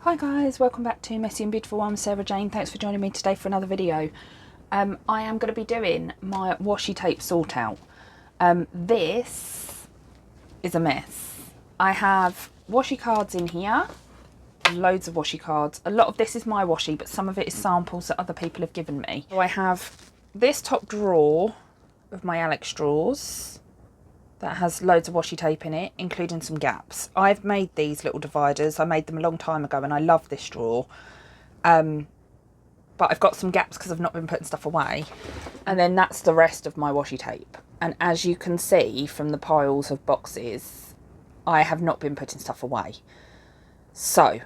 Hi guys, welcome back to Messy and Beautiful. I'm Sarah Jane. Thanks for joining me today for another video. I am going to be doing my washi tape sort out. This is a mess. I have washi cards in here, loads of washi cards. A lot of this is my washi, but some of it is samples that other people have given me. So I have this top drawer of my Alex drawers that has loads of washi tape in it, including some gaps. I've made these little dividers. I made them a long time ago and I love this drawer. But I've got some gaps because I've not been putting stuff away. And then that's the rest of my washi tape. And as you can see from the piles of boxes, I have not been putting stuff away. So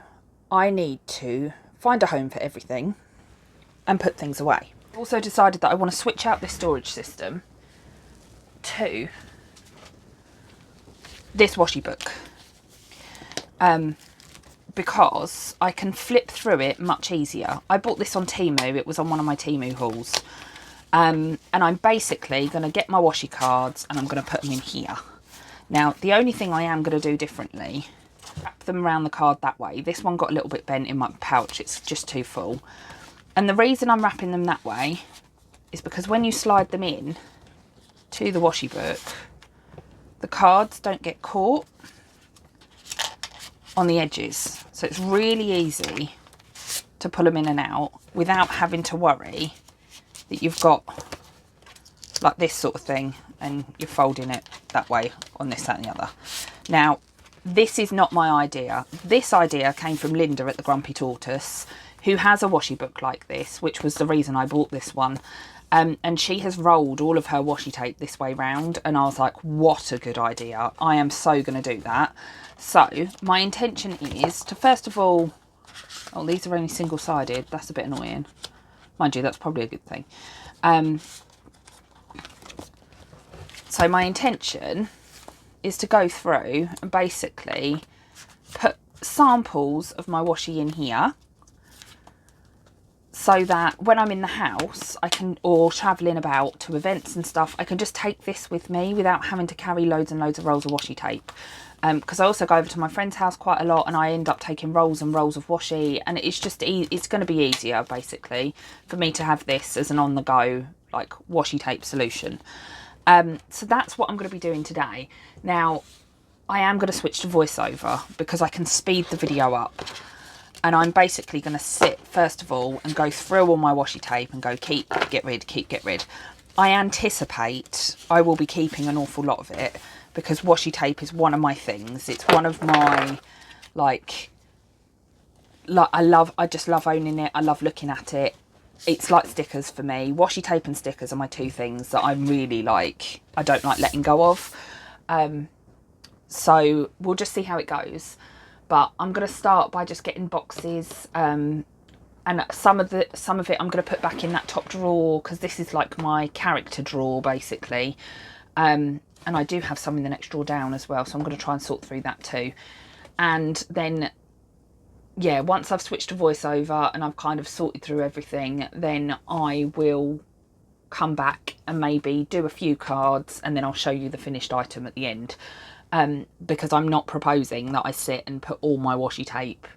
I need to find a home for everything and put things away. I've also decided that I want to switch out this storage system to this washi book, because I can flip through it much easier. I bought this on Temu. It was on one of my Temu hauls, and I'm basically going to get my washi cards and I'm going to put them in here. Now the only thing I am going to do differently, wrap them around the card that way. This one got a little bit bent in my pouch, it's just too full, and the reason I'm wrapping them that way is because when you slide them in to the washi book, the cards don't get caught on the edges. So it's really easy to pull them in and out without having to worry that you've got like this sort of thing and you're folding it that way on this, that and the other. Now, this is not my idea. This idea came from Linda at the Grumpy Tortoise, who has a washi book like this, which was the reason I bought this one. And she has rolled all of her washi tape this way round, and I was like, what a good idea. I am so going to do that. So my intention is to first of all, oh, these are only single-sided. That's a bit annoying. Mind you, that's probably a good thing. So my intention is to go through and basically put samples of my washi in here, so that when I'm in the house, I can, or travelling about to events and stuff, I can just take this with me without having to carry loads and loads of rolls of washi tape. Because I also go over to my friend's house quite a lot and I end up taking rolls and rolls of washi, and it's just, it's going to be easier basically for me to have this as an on the go, like washi tape solution. So that's what I'm going to be doing today. Now, I am going to switch to voiceover because I can speed the video up. And I'm basically going to sit, first of all, and go through all my washi tape and go keep, get rid, keep, get rid. I anticipate I will be keeping an awful lot of it because washi tape is one of my things. It's one of my, like I just love owning it. I love looking at it. It's like stickers for me. Washi tape and stickers are my two things that I'm really like, I don't like letting go of. So we'll just see how it goes. But I'm going to start by just getting boxes, and some of it I'm going to put back in that top drawer because this is like my character drawer basically. And I do have some in the next drawer down as well, so I'm going to try and sort through that too. And then, yeah, once I've switched to voiceover and I've kind of sorted through everything, then I will come back and maybe do a few cards and then I'll show you the finished item at the end. Because I'm not proposing that I sit and put all my washi tape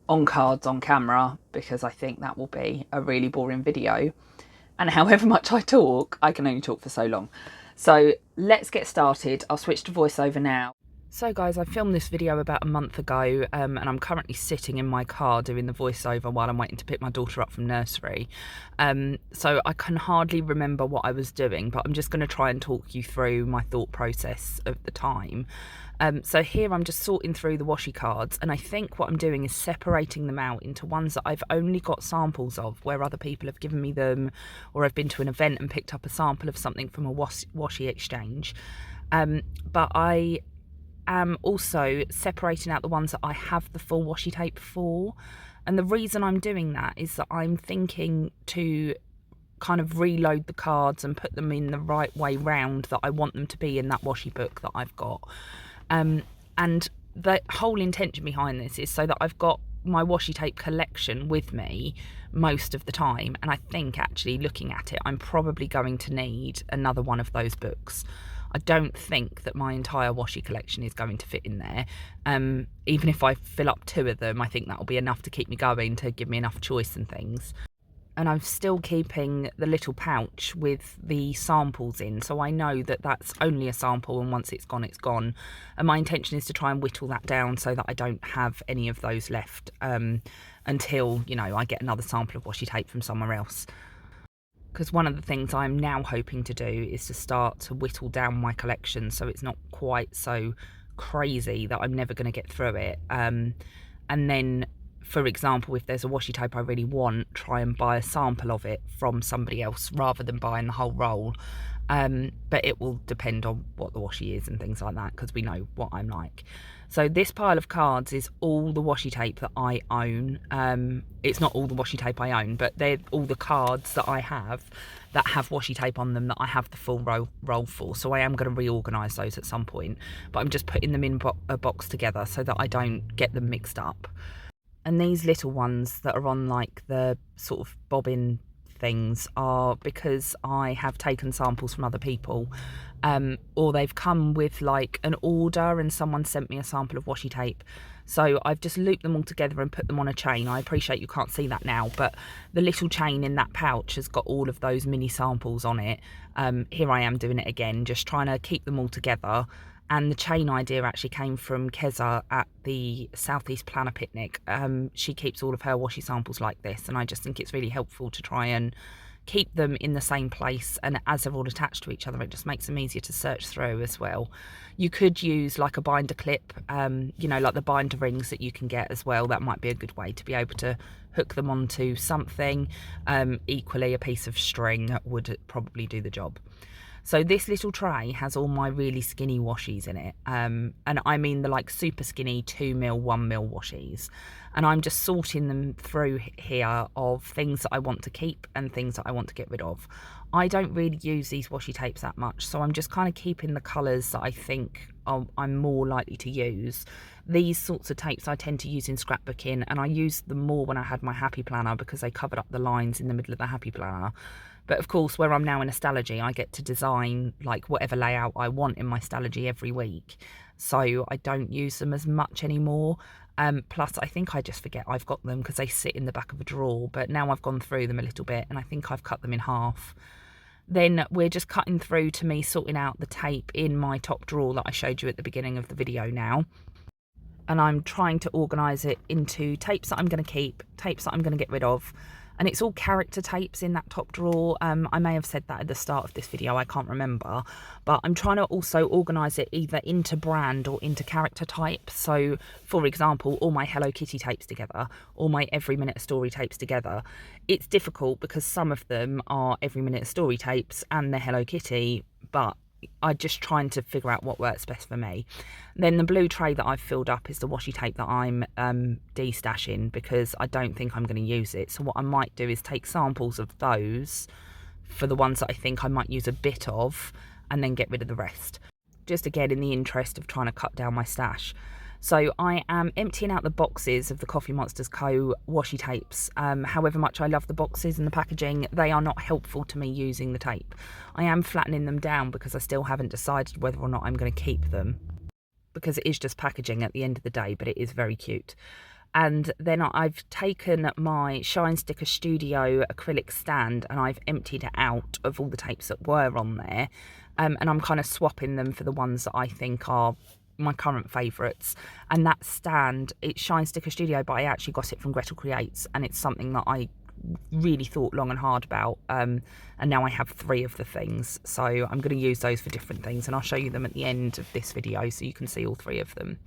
on cards on camera, because I think that will be a really boring video. And however much I talk, I can only talk for so long. So let's get started. I'll switch to voiceover now. So guys, I filmed this video about a month ago, and I'm currently sitting in my car doing the voiceover while I'm waiting to pick my daughter up from nursery. So I can hardly remember what I was doing, but I'm just going to try and talk you through my thought process of the time. So here I'm just sorting through the washi cards, and I think what I'm doing is separating them out into ones that I've only got samples of, where other people have given me them, or I've been to an event and picked up a sample of something from a washi exchange. But I am also separating out the ones that I have the full washi tape for, and the reason I'm doing that is that I'm thinking to kind of reload the cards and put them in the right way round that I want them to be in that washi book that I've got. And the whole intention behind this is so that I've got my washi tape collection with me most of the time, and I think actually looking at it I'm probably going to need another one of those books. I don't think that my entire washi collection is going to fit in there. Even if I fill up 2 of them, I think that'll be enough to keep me going, to give me enough choice and things. And I'm still keeping the little pouch with the samples in, so I know that that's only a sample, and once it's gone, it's gone. And my intention is to try and whittle that down so that I don't have any of those left until, you know, I get another sample of washi tape from somewhere else. Because one of the things I'm now hoping to do is to start to whittle down my collection so it's not quite so crazy that I'm never going to get through it. And then, for example, if there's a washi tape I really want, try and buy a sample of it from somebody else rather than buying the whole roll. But it will depend on what the washi is and things like that, because we know what I'm like. So this pile of cards is all the washi tape that I own. It's not all the washi tape I own, but they're all the cards that I have that have washi tape on them that I have the full roll for. So I am going to reorganise those at some point, but I'm just putting them in a box together so that I don't get them mixed up. And these little ones that are on like the sort of bobbin things are because I have taken samples from other people, or they've come with like an order and someone sent me a sample of washi tape. So I've just looped them all together and put them on a chain. I appreciate you can't see that now, but the little chain in that pouch has got all of those mini samples on it. Here I am doing it again, just trying to keep them all together. And the chain idea actually came from Keza at the Southeast Planner Picnic. She keeps all of her washi samples like this, and I just think it's really helpful to try and keep them in the same place, and as they're all attached to each other, it just makes them easier to search through as well. You could use like a binder clip, you know, like the binder rings that you can get as well. That might be a good way to be able to hook them onto something. Equally, a piece of string would probably do the job. So this little tray has all my really skinny washies in it, and I mean the like super skinny 2mm, 1mm washies, and I'm just sorting them through here of things that I want to keep and things that I want to get rid of. I don't really use these washi tapes that much, so I'm just kind of keeping the colours that I think I'm more likely to use. These sorts of tapes I tend to use in scrapbooking, and I used them more when I had my happy planner because they covered up the lines in the middle of the happy planner. But of course, where I'm now in a Stalogy, I get to design like whatever layout I want in my Stalogy every week. So I don't use them as much anymore. Plus, I think I just forget I've got them because they sit in the back of a drawer. But now I've gone through them a little bit and I think I've cut them in half. Then we're just cutting through to me sorting out the tape in my top drawer that I showed you at the beginning of the video now. And I'm trying to organise it into tapes that I'm going to keep, tapes that I'm going to get rid of. And it's all character tapes in that top drawer. I may have said that at the start of this video, I can't remember. But I'm trying to also organise it either into brand or into character type. So, for example, all my Hello Kitty tapes together, all my Every Minute a Story tapes together. It's difficult because some of them are Every Minute a Story tapes and they're Hello Kitty, but I'm just trying to figure out what works best for me. Then the blue tray that I've filled up is the washi tape that I'm de-stashing because I don't think I'm going to use it. So what I might do is take samples of those for the ones that I think I might use a bit of and then get rid of the rest. Just again in the interest of trying to cut down my stash. So I am emptying out the boxes of the Coffee Monsters Co. washi tapes. However much I love the boxes and the packaging, they are not helpful to me using the tape. I am flattening them down because I still haven't decided whether or not I'm going to keep them, because it is just packaging at the end of the day, but it is very cute. And then I've taken my Shine Sticker Studio acrylic stand and I've emptied it out of all the tapes that were on there. And I'm kind of swapping them for the ones that I think are my current favourites. And that stand, it's Shine Sticker Studio, but I actually got it from Gretel Creates, and it's something that I really thought long and hard about, and now I have 3 of the things, so I'm going to use those for different things, and I'll show you them at the end of this video so you can see all 3 of them.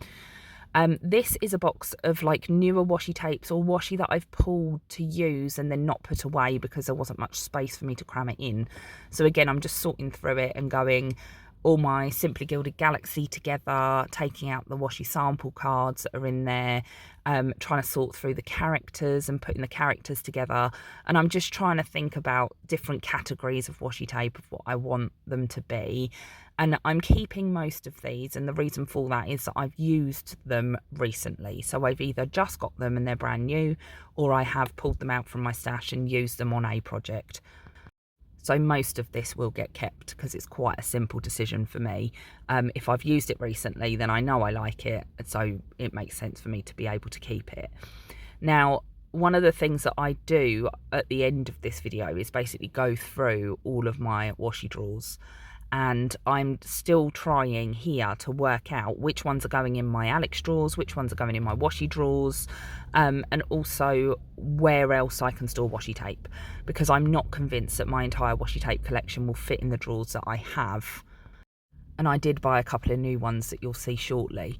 This is a box of like newer washi tapes or washi that I've pulled to use and then not put away because there wasn't much space for me to cram it in. So again, I'm just sorting through it and going all my Simply Gilded Galaxy together, taking out the washi sample cards that are in there, trying to sort through the characters and putting the characters together. And I'm just trying to think about different categories of washi tape of what I want them to be. And I'm keeping most of these, and the reason for that is that I've used them recently. So I've either just got them and they're brand new, or I have pulled them out from my stash and used them on a project. So most of this will get kept because it's quite a simple decision for me. If I've used it recently, then I know I like it, so it makes sense for me to be able to keep it. Now, one of the things that I do at the end of this video is basically go through all of my washi drawers, and I'm still trying here to work out which ones are going in my Alex drawers, which ones are going in my washi drawers, and also where else I can store washi tape, because I'm not convinced that my entire washi tape collection will fit in the drawers that I have. And I did buy a couple of new ones that you'll see shortly.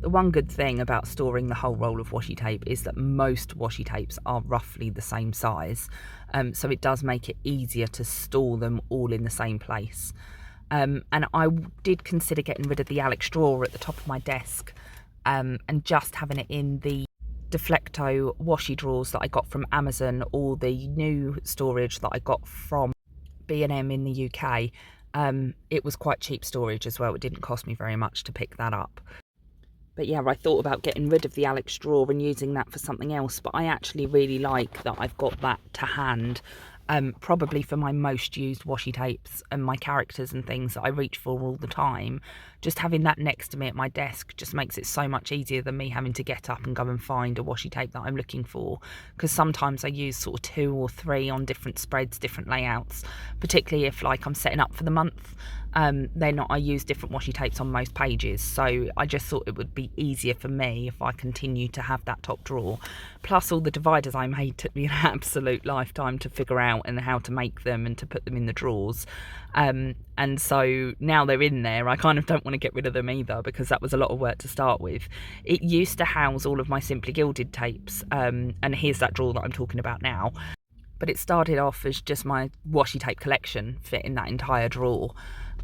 The one good thing about storing the whole roll of washi tape is that most washi tapes are roughly the same size, so it does make it easier to store them all in the same place. And I did consider getting rid of the Alex drawer at the top of my desk, and just having it in the Deflecto washi drawers that I got from Amazon, or the new storage that I got from B&M in the UK. It was quite cheap storage as well. It didn't cost me very much to pick that up. But yeah, I thought about getting rid of the Alex drawer and using that for something else, but I actually really like that I've got that to hand, probably for my most used washi tapes and my characters and things that I reach for all the time. Just having that next to me at my desk just makes it so much easier than me having to get up and go and find a washi tape that I'm looking for, because sometimes I use sort of 2 or 3 on different spreads, different layouts, particularly if like I'm setting up for the month. Then I use different washi tapes on most pages, so I just thought it would be easier for me if I continue to have that top drawer. Plus all the dividers I made took me an absolute lifetime to figure out and how to make them and to put them in the drawers, and so now they're in there, I kind of don't want to get rid of them either, because that was a lot of work to start with. It used to house all of my Simply Gilded tapes, and here's that drawer that I'm talking about now, but it started off as just my washi tape collection fit in that entire drawer.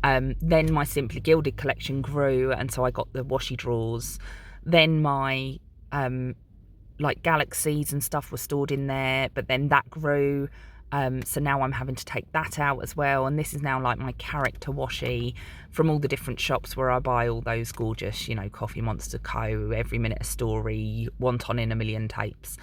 Then my Simply Gilded collection grew, and so I got the washi drawers. Then my like galaxies and stuff were stored in there, but then that grew, so now I'm having to take that out as well, and this is now like my character washi from all the different shops where I buy all those gorgeous, you know, Coffee Monster Co., Every Minute a Story, Wonton in a Million tapes.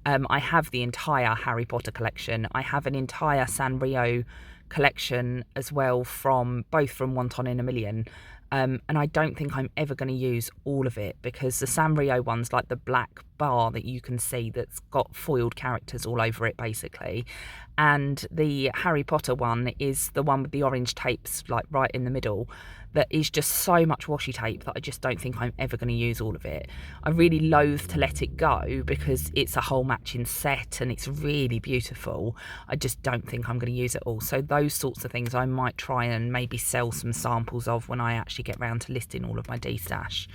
I have the entire Harry Potter collection. I have an entire Sanrio collection as well, from both from Wonton in a Million, and I don't think I'm ever going to use all of it, because the Sanrio one's like the black bar that you can see that's got foiled characters all over it basically, and the Harry Potter one is the one with the orange tapes like right in the middle, that is just so much washi tape that I just don't think I'm ever going to use all of it. I really loathe to let it go because it's a whole matching set and it's really beautiful. I just don't think I'm going to use it all. So those sorts of things I might try and maybe sell some samples of when I actually get round to listing all of my D-stash.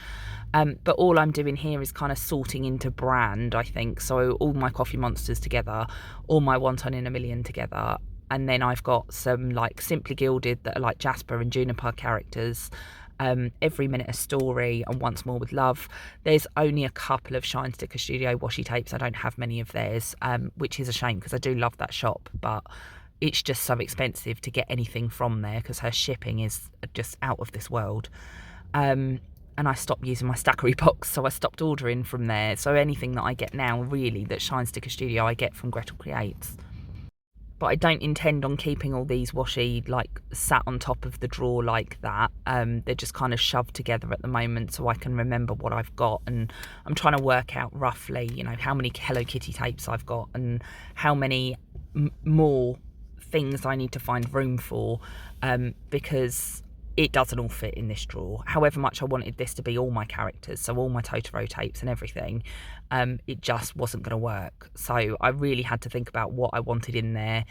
But all I'm doing here is kind of sorting into brand, I think. So all my Coffee Monsters together, all my Wonton in a Million together, and then I've got some like Simply Gilded that are like Jasper and Juniper characters, Every Minute a Story, and Once More with Love. There's only a couple of Shine Sticker Studio washi tapes. I don't have many of theirs, which is a shame because I do love that shop, but it's just so expensive to get anything from there because her shipping is just out of this world. And I stopped using my Stackery box, so I stopped ordering from there. So anything that I get now really that Shine Sticker Studio I get from Gretel Creates. But I don't intend on keeping all these washi like sat on top of the drawer like that. They're just kind of shoved together at the moment so I can remember what I've got, and I'm trying to work out roughly, you know, how many Hello Kitty tapes I've got and how many more things I need to find room for, because it doesn't all fit in this drawer. However much I wanted this to be all my characters, so all my Totoro tapes and everything, it just wasn't going to work. So I really had to think about what I wanted in there.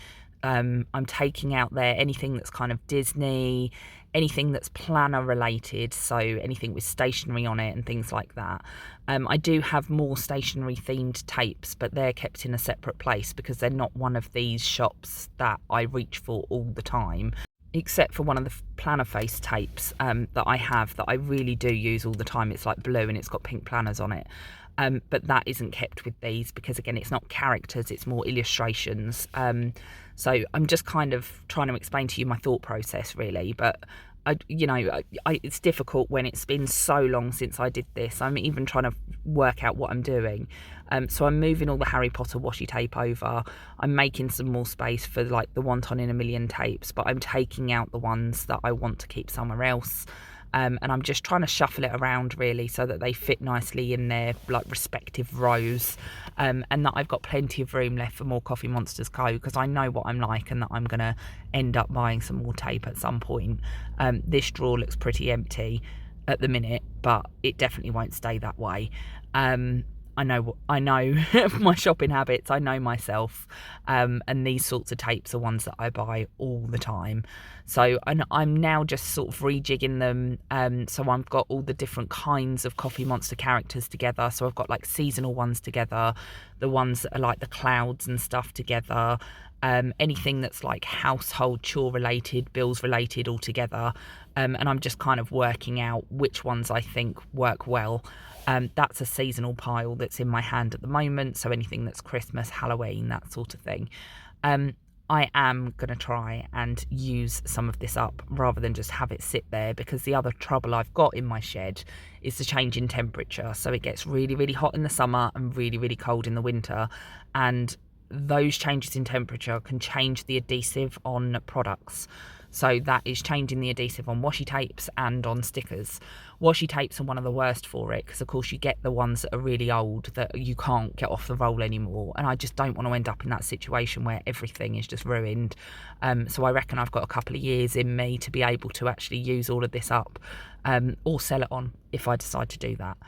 I'm taking out there anything that's kind of Disney, anything that's planner related, so anything with stationery on it and things like that. I do have more stationery themed tapes, but they're kept in a separate place because they're not one of these shops that I reach for all the time, except for one of the planner face tapes that I have that I really do use all the time. It's like blue and it's got pink planners on it. but that isn't kept with these because, again, it's not characters, it's more illustrations. So I'm just kind of trying to explain to you my thought process, really. But it's difficult when it's been so long since I did this. I'm even trying to work out what I'm doing. So I'm moving all the Harry Potter washi tape over. I'm making some more space for like the Wonton in a Million tapes, but I'm taking out the ones that I want to keep somewhere else. And I'm just trying to shuffle it around, really, so that they fit nicely in their like respective rows, and that I've got plenty of room left for more Coffee Monsters Co, because I know what I'm like and that I'm going to end up buying some more tape at some point. This drawer looks pretty empty at the minute, but it definitely won't stay that way. I know my shopping habits, I know myself, and these sorts of tapes are ones that I buy all the time. So I'm now just sort of rejigging them. So I've got all the different kinds of Coffee Monster characters together. So I've got like seasonal ones together, the ones that are like the clouds and stuff together, anything that's like household chore related, bills related, all together. And I'm just kind of working out which ones I think work well. That's a seasonal pile that's in my hand at the moment, so anything that's Christmas, Halloween, that sort of thing. I am going to try and use some of this up rather than just have it sit there, because the other trouble I've got in my shed is the change in temperature. So it gets really, really hot in the summer and really, really cold in the winter, and those changes in temperature can change the adhesive on products. So that is changing the adhesive on washi tapes and on stickers. Washi tapes are one of the worst for it, because of course you get the ones that are really old that you can't get off the roll anymore, and I just don't want to end up in that situation where everything is just ruined. So I reckon I've got a couple of years in me to be able to actually use all of this up, or sell it on if I decide to do that.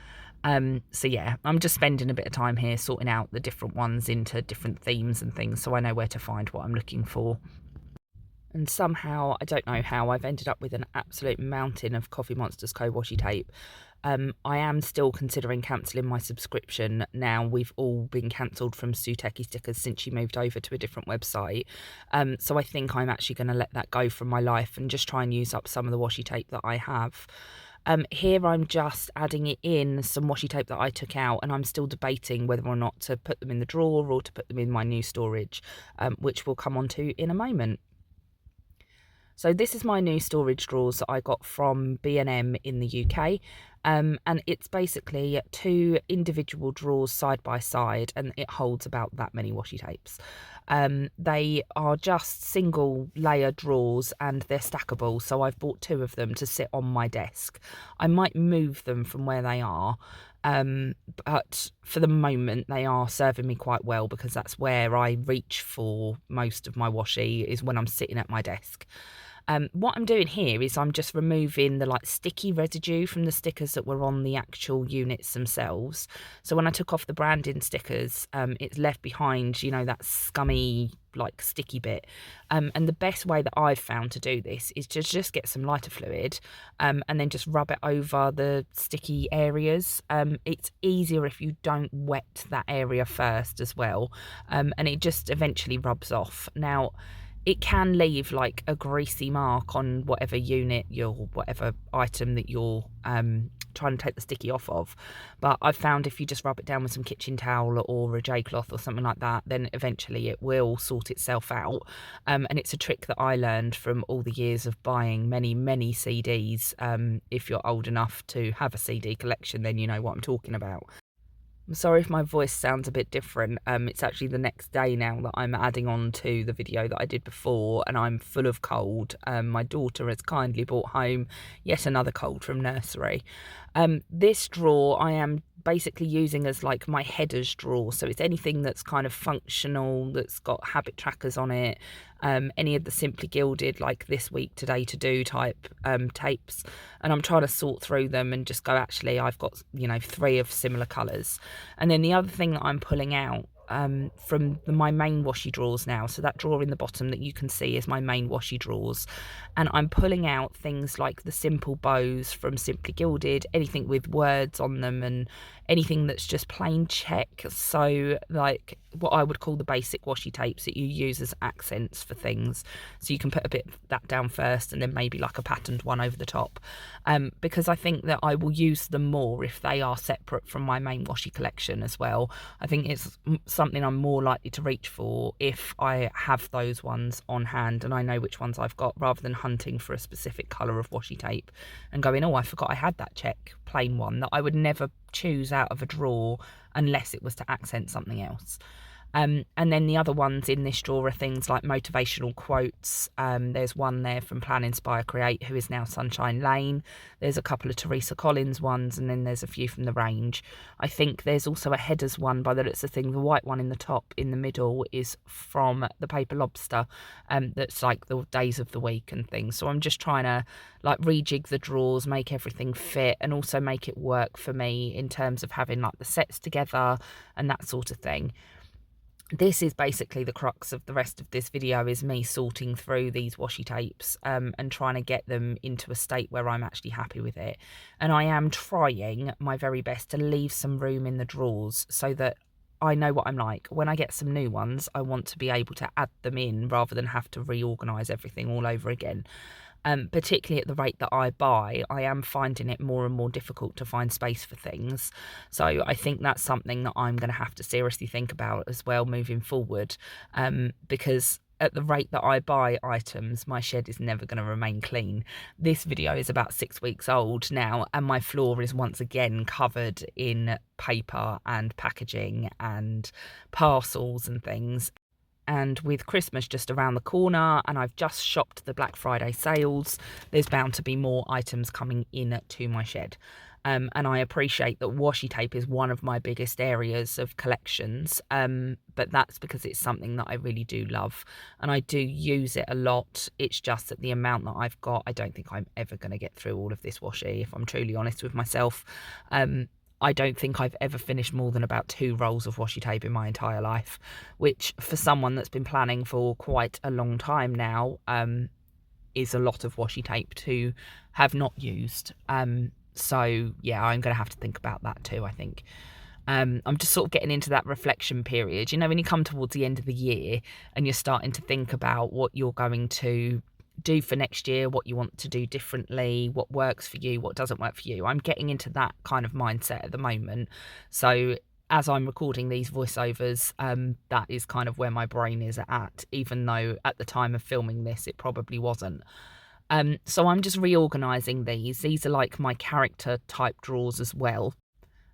So yeah, I'm just spending a bit of time here sorting out the different ones into different themes and things, so I know where to find what I'm looking for. And somehow, I don't know how, I've ended up with an absolute mountain of Coffee Monsters Co washi tape. I am still considering cancelling my subscription now. We've all been cancelled from Suteki Stickers since she moved over to a different website. So I think I'm actually going to let that go from my life and just try and use up some of the washi tape that I have. Here I'm just adding it in some washi tape that I took out, and I'm still debating whether or not to put them in the drawer or to put them in my new storage, which we'll come on to in a moment. So this is my new storage drawers that I got from B&M in the UK, and it's basically 2 individual drawers side by side, and it holds about that many washi tapes. They are just single layer drawers and they're stackable, so I've bought 2 of them to sit on my desk. I might move them from where they are, but for the moment they are serving me quite well, because that's where I reach for most of my washi, is when I'm sitting at my desk. What I'm doing here is I'm just removing the like sticky residue from the stickers that were on the actual units themselves. So when I took off the branding stickers, it's left behind, you know, that scummy like sticky bit. And the best way that I've found to do this is to just get some lighter fluid, and then just rub it over the sticky areas. It's easier if you don't wet that area first as well, and it just eventually rubs off. Now, it can leave like a greasy mark on whatever unit whatever item that you're trying to take the sticky off of, but I've found if you just rub it down with some kitchen towel or a J-cloth or something like that, then eventually it will sort itself out. And it's a trick that I learned from all the years of buying many CDs. If you're old enough to have a CD collection, then you know what I'm talking about. I'm sorry if my voice sounds a bit different. It's actually the next day now that I'm adding on to the video that I did before, and I'm full of cold. My daughter has kindly brought home yet another cold from nursery. This drawer I am basically using as like my headers drawer, so it's anything that's kind of functional, that's got habit trackers on it, any of the Simply Gilded like This Week Today To Do type tapes, and I'm trying to sort through them and just go, actually I've got, you know, 3 of similar colours. And then the other thing that I'm pulling out from my main washi drawers now. So that drawer in the bottom that you can see is my main washi drawers, and I'm pulling out things like the simple bows from Simply Gilded, anything with words on them, and anything that's just plain check. So like what I would call the basic washi tapes that you use as accents for things. So you can put a bit of that down first and then maybe like a patterned one over the top, because I think that I will use them more if they are separate from my main washi collection as well. I think it's something I'm more likely to reach for if I have those ones on hand and I know which ones I've got, rather than hunting for a specific colour of washi tape and going, oh, I forgot I had that check plain one that I would never choose out of a drawer unless it was to accent something else. And then the other ones in this drawer are things like motivational quotes. There's one there from Plan, Inspire, Create, who is now Sunshine Lane. There's a couple of Teresa Collins ones, and then there's a few from the range. I think there's also a headers one by the looks of thing. The white one in the top, in the middle, is from the Paper Lobster. That's like the days of the week and things. So I'm just trying to like rejig the drawers, make everything fit, and also make it work for me in terms of having like the sets together and that sort of thing. This is basically the crux of the rest of this video, is me sorting through these washi tapes and trying to get them into a state where I'm actually happy with it. And I am trying my very best to leave some room in the drawers so that I know what I'm like. When I get some new ones, I want to be able to add them in rather than have to reorganise everything all over again. Particularly at the rate that I buy, I am finding it more and more difficult to find space for things. So I think that's something that I'm going to have to seriously think about as well moving forward, because at the rate that I buy items, my shed is never going to remain clean. This video is about 6 weeks old now, and my floor is once again covered in paper and packaging and parcels and things. And with Christmas just around the corner, and I've just shopped the Black Friday sales, there's bound to be more items coming in to my shed. And I appreciate that washi tape is one of my biggest areas of collections, but that's because it's something that I really do love and I do use it a lot. It's just that the amount that I've got, I don't think I'm ever going to get through all of this washi, if I'm truly honest with myself. I don't think I've ever finished more than about 2 rolls of washi tape in my entire life, which for someone that's been planning for quite a long time now, is a lot of washi tape to have not used. So yeah, I'm going to have to think about that too, I think. I'm just sort of getting into that reflection period, you know, when you come towards the end of the year and you're starting to think about what you're going to do for next year, what you want to do differently, what works for you, what doesn't work for you. I'm getting into that kind of mindset at the moment. So as I'm recording these voiceovers, that is kind of where my brain is at, even though at the time of filming this it probably wasn't. So I'm just reorganizing these. These are like my character type drawers as well.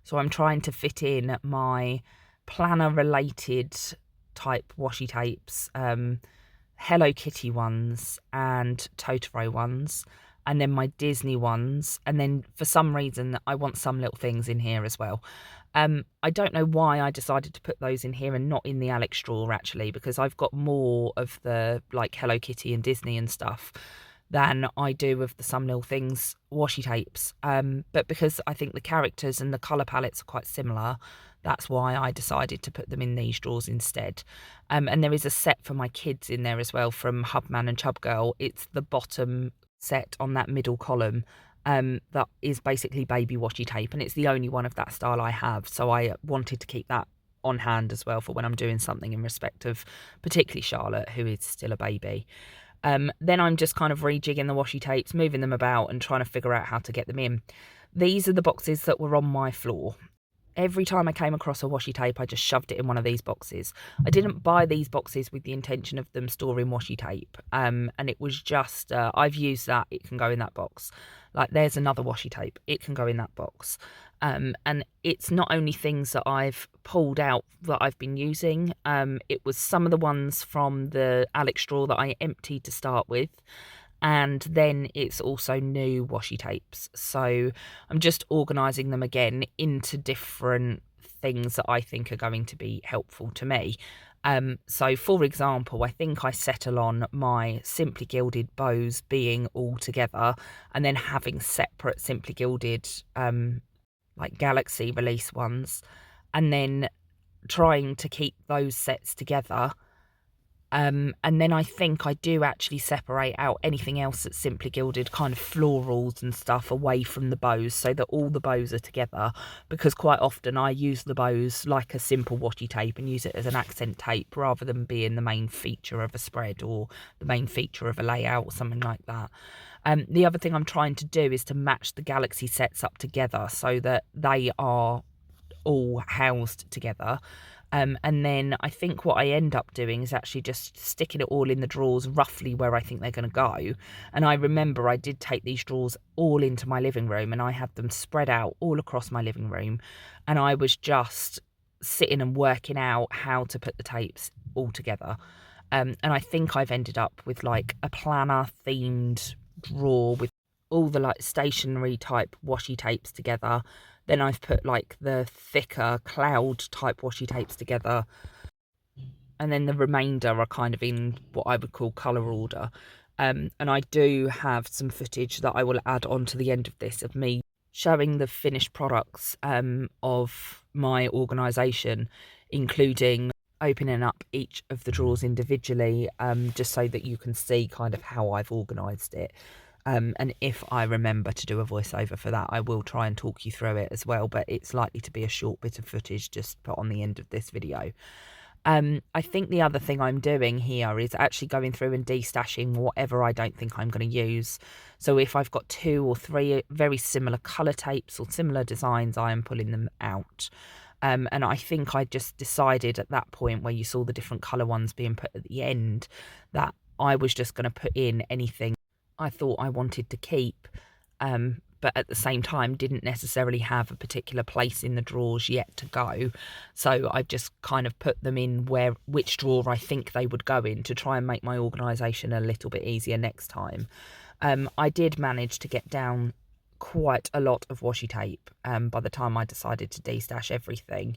So I'm trying to fit in my planner related type washi tapes, Hello Kitty ones and Totoro ones, and then my Disney ones, and then for some reason I want some little things in here as well. I don't know why I decided to put those in here and not in the Alex drawer actually, because I've got more of the like Hello Kitty and Disney and stuff than I do of the Some Little Things washi tapes, but because I think the characters and the colour palettes are quite similar, that's why I decided to put them in these drawers instead. And there is a set for my kids in there as well from Hubman and Chubgirl. It's the bottom set on that middle column, that is basically baby washi tape, and it's the only one of that style I have, so I wanted to keep that on hand as well for when I'm doing something in respect of particularly Charlotte, who is still a baby. Then I'm just kind of rejigging the washi tapes, moving them about and trying to figure out how to get them in. These are the boxes that were on my floor. Every time I came across a washi tape, I just shoved it in one of these boxes. I didn't buy these boxes with the intention of them storing washi tape. And it was just, I've used that, it can go in that box. Like there's another washi tape, it can go in that box. And it's not only things that I've pulled out that I've been using. It was some of the ones from the Alex drawer that I emptied to start with. And then it's also new washi tapes. So I'm just organising them again into different things that I think are going to be helpful to me. So for example, I think I settle on my Simply Gilded bows being all together and then having separate Simply Gilded like Galaxy release ones, and then trying to keep those sets together. And then I think I do actually separate out anything else that's Simply Gilded, kind of florals and stuff, away from the bows, so that all the bows are together, because quite often I use the bows like a simple washi tape and use it as an accent tape rather than being the main feature of a spread or the main feature of a layout or something like that. The other thing I'm trying to do is to match the Galaxy sets up together so that they are all housed together. And then I think what I end up doing is actually just sticking it all in the drawers roughly where I think they're going to go. And I remember I did take these drawers all into my living room and I had them spread out all across my living room. And I was just sitting and working out how to put the tapes all together. And I think I've ended up with like a planner themed drawer with all the like stationery type washi tapes together. Then I've put like the thicker cloud type washi tapes together. And then the remainder are kind of in what I would call colour order. And I do have some footage that I will add on to the end of this of me showing the finished products of my organisation, including opening up each of the drawers individually, just so that you can see kind of how I've organised it. And if I remember to do a voiceover for that, I will try and talk you through it as well, but it's likely to be a short bit of footage just put on the end of this video. I think the other thing I'm doing here is actually going through and destashing whatever I don't think I'm going to use. So if I've got 2 or 3 very similar colour tapes or similar designs, I am pulling them out. And I think I just decided at that point where you saw the different colour ones being put at the end that I was just going to put in anything I thought I wanted to keep, but at the same time didn't necessarily have a particular place in the drawers yet to go. So I just kind of put them in which drawer I think they would go in to try and make my organisation a little bit easier next time. I did manage to get down quite a lot of washi tape by the time I decided to destash everything.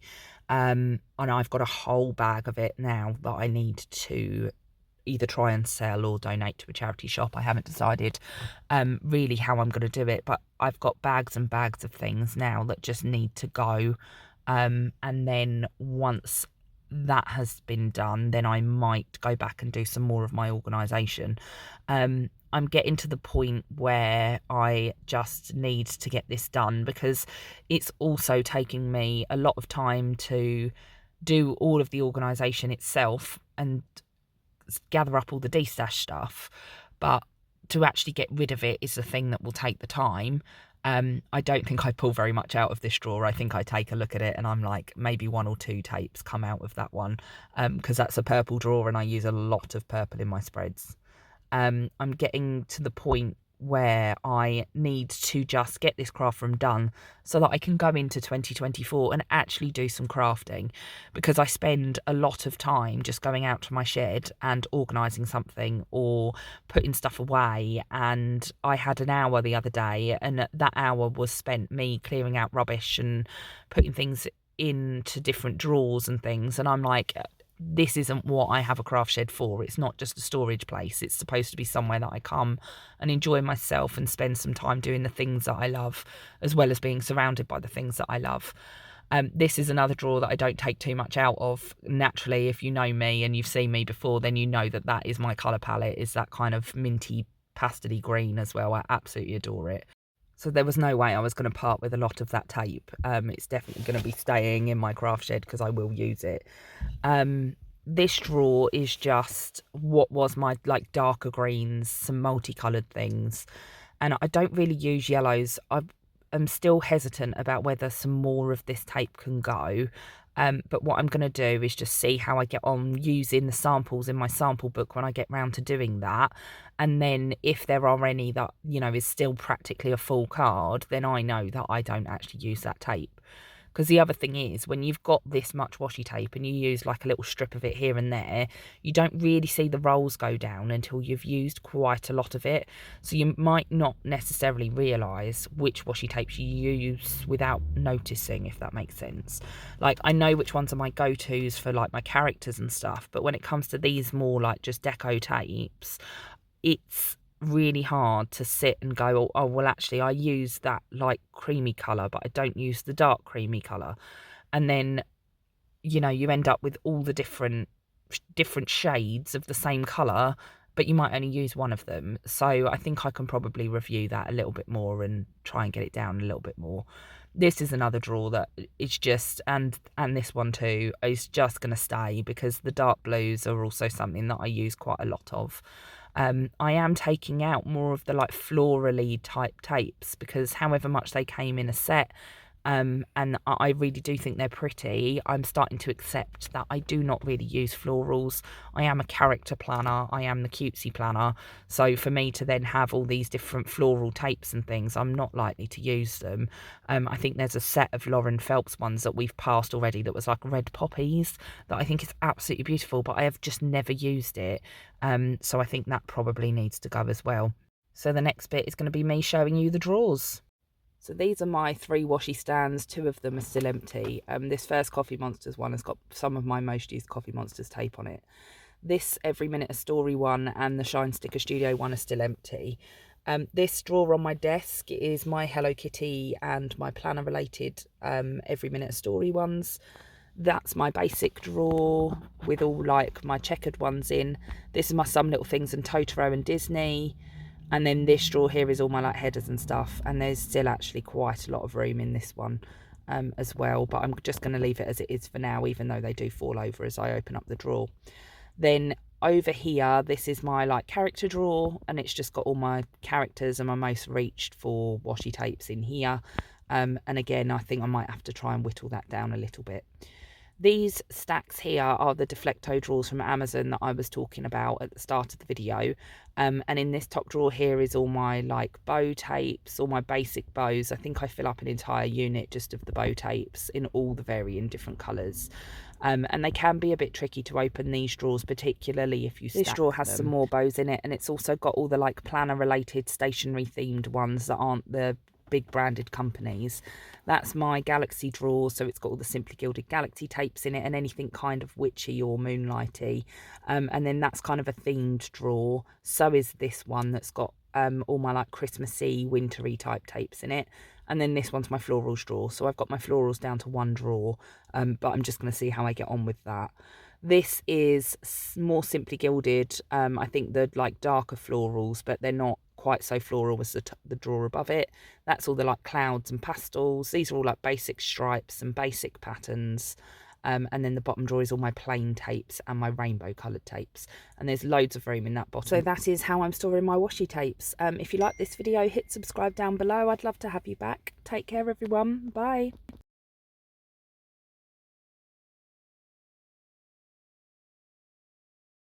And I've got a whole bag of it now that I need to either try and sell or donate to a charity shop. I haven't decided really how I'm going to do it, but I've got bags and bags of things now that just need to go. And then once that has been done, then I might go back and do some more of my organisation. I'm getting to the point where I just need to get this done because it's also taking me a lot of time to do all of the organisation itself and gather up all the destash stuff, but to actually get rid of it is the thing that will take the time. I don't think I pull very much out of this drawer. I think I take a look at it and I'm like, maybe 1 or 2 tapes come out of that one, because that's a purple drawer and I use a lot of purple in my spreads. I'm getting to the point where I need to just get this craft room done so that I can go into 2024 and actually do some crafting, because I spend a lot of time just going out to my shed and organising something or putting stuff away. And I had an hour the other day and that hour was spent me clearing out rubbish and putting things into different drawers and things, and I'm like, this isn't what I have a craft shed for. It's not just a storage place. It's supposed to be somewhere that I come and enjoy myself and spend some time doing the things that I love, as well as being surrounded by the things that I love. This is another drawer that I don't take too much out of. Naturally, if you know me and you've seen me before, then you know that that is my colour palette, is that kind of minty pastel-y green as well. I absolutely adore it. So there was no way I was going to part with a lot of that tape. It's definitely going to be staying in my craft shed because I will use it. This drawer is just what was my like darker greens, some multicoloured things, and I don't really use yellows. I'm still hesitant about whether some more of this tape can go. But what I'm going to do is just see how I get on using the samples in my sample book when I get round to doing that. And then if there are any that, you know, is still practically a full card, then I know that I don't actually use that tape. Because the other thing is, when you've got this much washi tape and you use like a little strip of it here and there, you don't really see the rolls go down until you've used quite a lot of it. So you might not necessarily realise which washi tapes you use without noticing, if that makes sense. Like, I know which ones are my go-tos for like my characters and stuff, but when it comes to these more like just deco tapes, it's really hard to sit and go, oh well, actually I use that light creamy colour but I don't use the dark creamy colour. And then you know, you end up with all the different shades of the same colour, but you might only use one of them. So I think I can probably review that a little bit more and try and get it down a little bit more. This is another drawer that is just, and this one too, is just going to stay, because the dark blues are also something that I use quite a lot of. I am taking out more of the like florally type tapes, because however much they came in a set, and I really do think they're pretty, I'm starting to accept that I do not really use florals. I am a character planner, I am the cutesy planner, so for me to then have all these different floral tapes and things, I'm not likely to use them. I think there's a set of Lauren Phelps ones that we've passed already that was like red poppies, that I think is absolutely beautiful, but I have just never used it. So I think that probably needs to go as well. So the next bit is going to be me showing you the drawers. So these are my 3 washi stands. 2 of them are still empty. This first Coffee Monsters one has got some of my most used Coffee Monsters tape on it. This Every Minute a Story one and the Shine Sticker Studio one are still empty. This drawer on my desk is my Hello Kitty and my planner related Every Minute a Story ones. That's my basic drawer with all like my checkered ones in. This is my Some Little Things and Totoro and Disney. And then this drawer here is all my like headers and stuff, and there's still actually quite a lot of room in this one as well, but I'm just going to leave it as it is for now, even though they do fall over as I open up the drawer. Then over here, this is my like character drawer, and it's just got all my characters and my most reached for washi tapes in here. And again, I think I might have to try and whittle that down a little bit. These stacks here are the Deflecto drawers from Amazon that I was talking about at the start of the video. And in this top drawer here is all my like bow tapes, all my basic bows. I think I fill up an entire unit just of the bow tapes in all the varying different colours. And they can be a bit tricky to open these drawers, particularly if you stack them. This drawer has some more bows in it, and it's also got all the like planner related stationery themed ones that aren't the big branded companies. That's my Galaxy drawer, so it's got all the Simply Gilded Galaxy tapes in it and anything kind of witchy or moonlighty. And then that's kind of a themed drawer. So is this one that's got all my like Christmassy, wintry type tapes in it. And then this one's my florals drawer. So I've got my florals down to 1 drawer, but I'm just going to see how I get on with that. This is more Simply Gilded. I think they're like darker florals, but they're not quite so floral as the drawer above it. That's all the like clouds and pastels. These are all like basic stripes and basic patterns. And then the bottom drawer is all my plain tapes and my rainbow coloured tapes. And there's loads of room in that bottom. So that is how I'm storing my washi tapes. If you like this video, hit subscribe down below. I'd love to have you back. Take care, everyone. Bye.